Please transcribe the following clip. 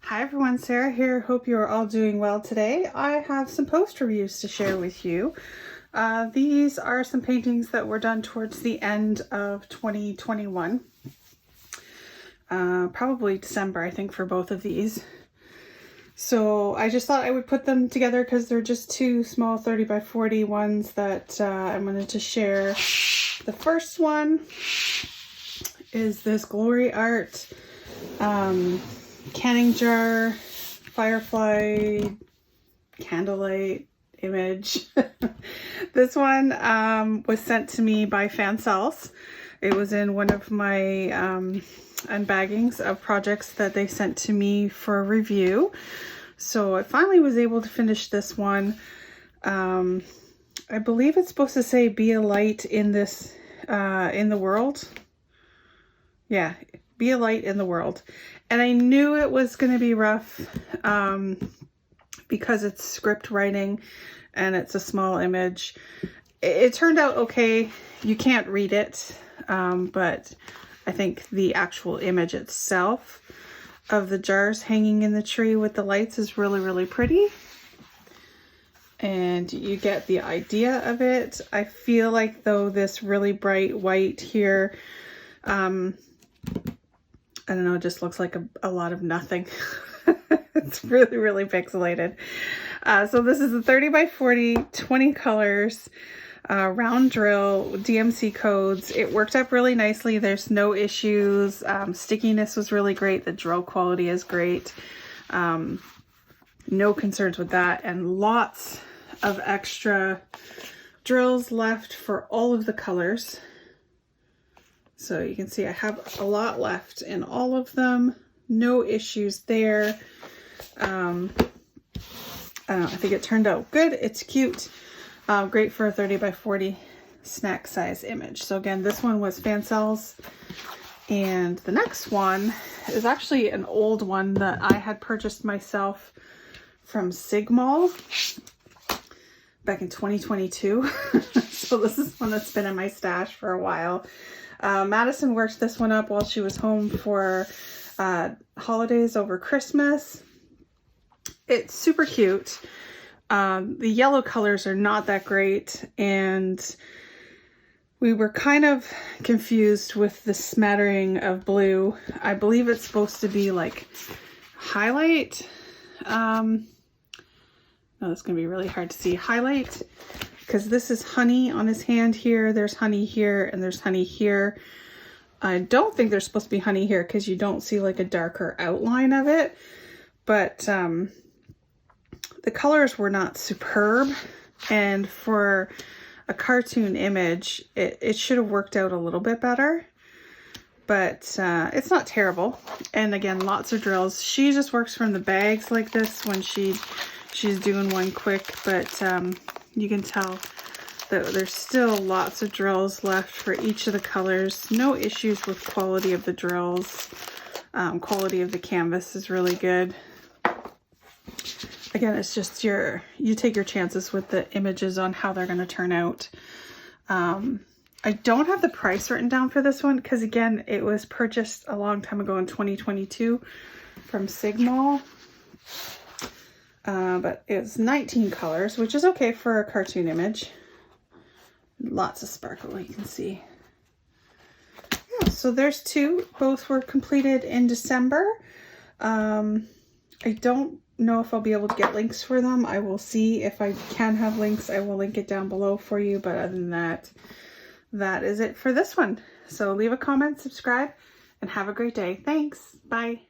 Hi everyone, Sarah here. Hope you are all doing well today. I have some post reviews to share with you. These are some paintings that were done towards the end of 2021. Probably December, I think, for both of these. So I just thought I would put them together because they're just two small 30 by 40 ones that I wanted to share. The first one is this Gloryart canning jar, firefly, candlelight image. This one was sent to me by Fansells. It was in one of my unbaggings of projects that they sent to me for review. So I finally was able to finish this one. I believe it's supposed to say be a light in this in the world. Yeah, be a light in the world. And I knew it was going to be rough because it's script writing and it's a small image. It turned out okay. You can't read it, but I think the actual image itself of the jars hanging in the tree with the lights is really, really pretty. And you get the idea of it. I feel like though this really bright white here, I don't know, it just looks like a lot of nothing. It's really, really pixelated. So this is a 30 by 40, 20 colors, round drill, DMC codes. It worked up really nicely. There's no issues. Stickiness was really great. The drill quality is great. No concerns with that. And lots of extra drills left for all of the colors. So you can see I have a lot left in all of them. No issues there. I don't know, I think it turned out good. It's cute. Great for a 30 by 40 snack size image. So again, this one was Fansells. And the next one is actually an old one that I had purchased myself from Sigmall back in 2022. So this is one that's been in my stash for a while. Madison worked this one up while she was home for holidays over Christmas. It's super cute. The yellow colors are not that great, and we were kind of confused with the smattering of blue. I believe it's supposed to be like highlight. No, it's going to be really hard to see. Highlight. Because this is honey on his hand here, there's honey here, and there's honey here. I don't think there's supposed to be honey here because you don't see like a darker outline of it. But the colors were not superb. And for a cartoon image, it should have worked out a little bit better. But it's not terrible. And again, lots of drills. She just works from the bags like this when she's doing one quick. But you can tell that there's still lots of drills left for each of the colors. No issues with quality of the drills. Quality of the canvas is really good. Again, it's just you take your chances with the images on how they're going to turn out. I don't have the price written down for this one because again, it was purchased a long time ago in 2022 from Sigmall. But it's 19 colors, which is okay for a cartoon image. Lots of sparkle, you can see. Yeah, so there's two. Both were completed in December. I don't know if I'll be able to get links for them. I will see if I can have links. I will link it down below for you. But other than that, that is it for this one. So leave a comment, subscribe, and have a great day. Thanks. Bye.